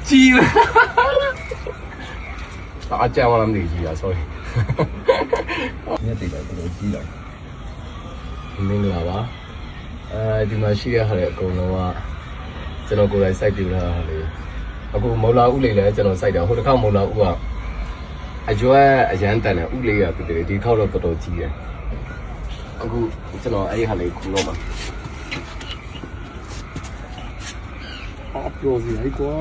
鸡了，打架我諗你知啊 ，sorry。呢一地就叫做知啦。唔明啦吧？ဒီမှာရှိတဲ့ဟာတွေအကုန်လုံးကကျွန်တော်ကိုယ်တိုင်စိုက်ပြလာတာလေအခုမော်လာဥလေးလည်းကျွန်တော်စိုက်တာဟိုတစ်ခါမော်လာဥကအကျွဲအရန်တန်တယ်ဥလေးရပြတယ်ဒီခေါက်တော့တော်တော်ကြီးတယ်အခုကျွန်တော်အဲ့ဒီဟာလေးခူတော့မှာပြောစီလိုက်ကွာ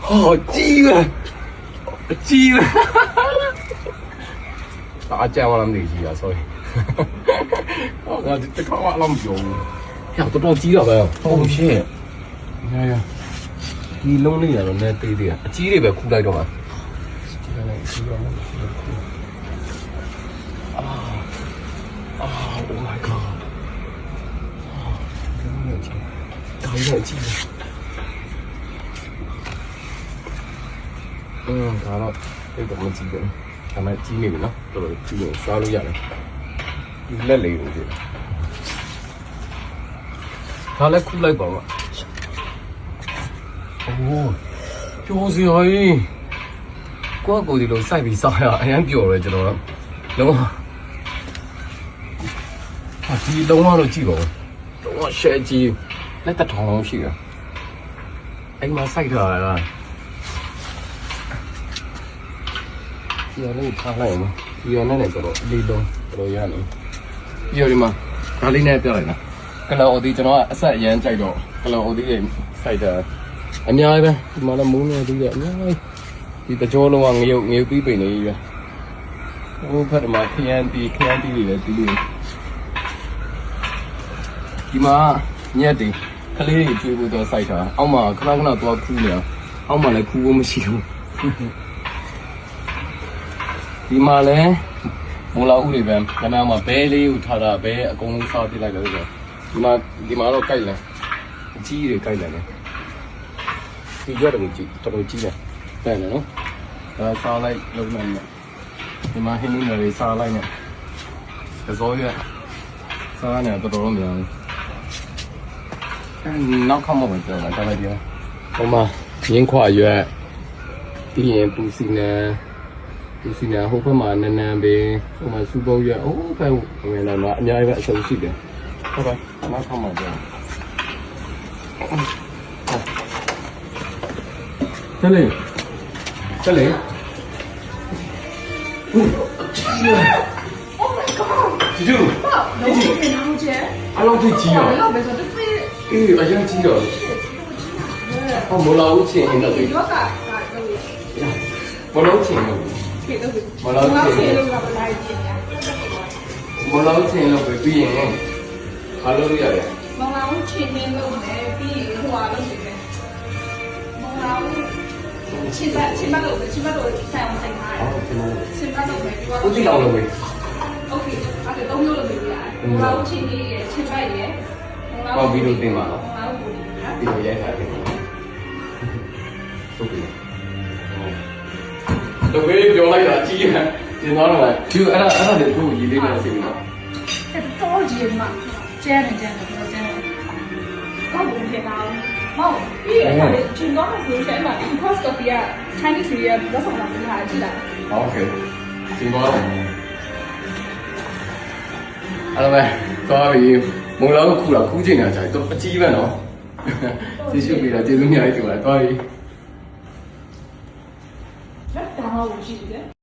ဟာကြီးပဲကြီးပဲ打架我諗你知啊 ，sorry。我这看我諗唔用，呀都到雞了唄，好些。哎呀，你弄的人呢对的，雞里邊苦來着嘛？Oh my god！ 搞點雞。搞到呢咁嘅雞嘅。係咪知味咯？到嚟知味沙律入嚟，要叻嚟嘅啫。睇叻酷叻講啊！哦，就是係，嗰個條路西邊晒啊，係人叫嚟啫咯。咁啊，知東啊都知喎，東啊寫字，叻得堂老師啊，哎媽西頭嚟啦。ဒီလေးထားလိုက်နော်ဒီရနဲ့တော့လေးလုံးတော်ရနေပြီးတော့ဒီမှာဒါလေးနဲ့ပြလိုက်နော်ကလော်အိုဒီကျွန်တော်ကအဆက်အရန်ကြိုက်တော့ကလော်အိုဒီတွေစိုက်တာအများကြီးပဲဒီမှာလည်းမိုးနေသေးတယ်အများကြီးဒီတကြောလုံးကငရုတ်ပြီးပိန်နေကြီးပဲဟိုဖက်မှာခရမ်းတီတွေလည်းပြီးနေဒီမှာညက်တီကလေးတွေကျွေးဖို့တော့စိုက်တာအောက်မှာခဏတော့ခူးနေအောင်အောက်မှာလည်းခူးဖို့မရှိဘူးဒီမှာလည်းမော်လာဥတွေပဲခဏမှဘဲလေးကိုထားတာဘဲအကုန်လုံးစားပြလိုက်လို့ဆိုဒီမှာတော့ကြိုက်တယ်အကြီးတွေကြိုက်တယ်ဒီရက်တော့ကြည့်တော်တော်ကြီးတယ်တဲ့နော်ဒါစားလိုက်လုံးနိုင်တယ်ဒီမှာဟင်းလေးတွေစားလိုက်နဲ့သစောရစားနေတော်တော်များနောက်ခါမှမပြောတာဒါပဲပြောဟိုမှာရင်းခွာရွက်ပြီးရင်ပူစီနေဒီစီနာဟိုဘက်မှာနန်းနန်းပဲဟိုမှာစူပုတ်ရွက်အိုးဖဲဝင်လာတော့အများကြီးပဲအဆုံးရှိတယ်ဟုတ်ပါနောက်ခါမှပြောတက်လေOh my god ဂျူလုံးဝနေအောင်ကျအလုံးသိကြီးရောလောက်ပဲဆိုတော့အေးအရင်ကြီးရောဟောမလာဦးချင်းနေတော့ဒီတော့ကမလုံးချင်းလို့မလောက်ချင်လို့ပဲပြီးရင်အားလို့ရတယ်မလောက်ချင်နေလို့လည်းပြီးရင်ဟိုအားလို့နေတယ်မလောက်ချင်းမလို့ဆိုင်အောင်ဆိုင်ထားတယ်ချင်းမလို့ပဲဒီကဦးတီအောင်လို့ပဲโอเคအဲ့တော့3မျိုးလို့ပြောရတယ်မလောက်ချင်နေရချင်းပိုက်ရမလောက်ဗီဒီယိုတင်ပါတော့မလောက်ဘူးနော်ဒီလိုရိုက်ထားတယ်ဟုတ်ပြီတကယ်ပြောလိုက်တာကြီးတယ်တင်သွားတော့ဒီအဲ့ဒါတွေသူ့ရေးလေးနဲ့စီပြီးတော့တော်ကြီးမှာကျဲတယ်ဟုတ်ဘူးဖြစ်တာဟုတ်ပြီးရင်ကျွန်တော်ကဆိုရင်မှာ because of the Chinese New Year ဘာဆောင်လာတာကြည့်လားโอเคတင်သွားတော့အဲ့ပဲသွားပြီးမုံလောက်ခူးချင်တာကြာတော့အကြီးပဲနော်ကျေးဇူးပေးတာကျေးဇူးများကြီးတင်ပါတယ်သွားပြီးဒါမှမဟုတ်ရှိတယ်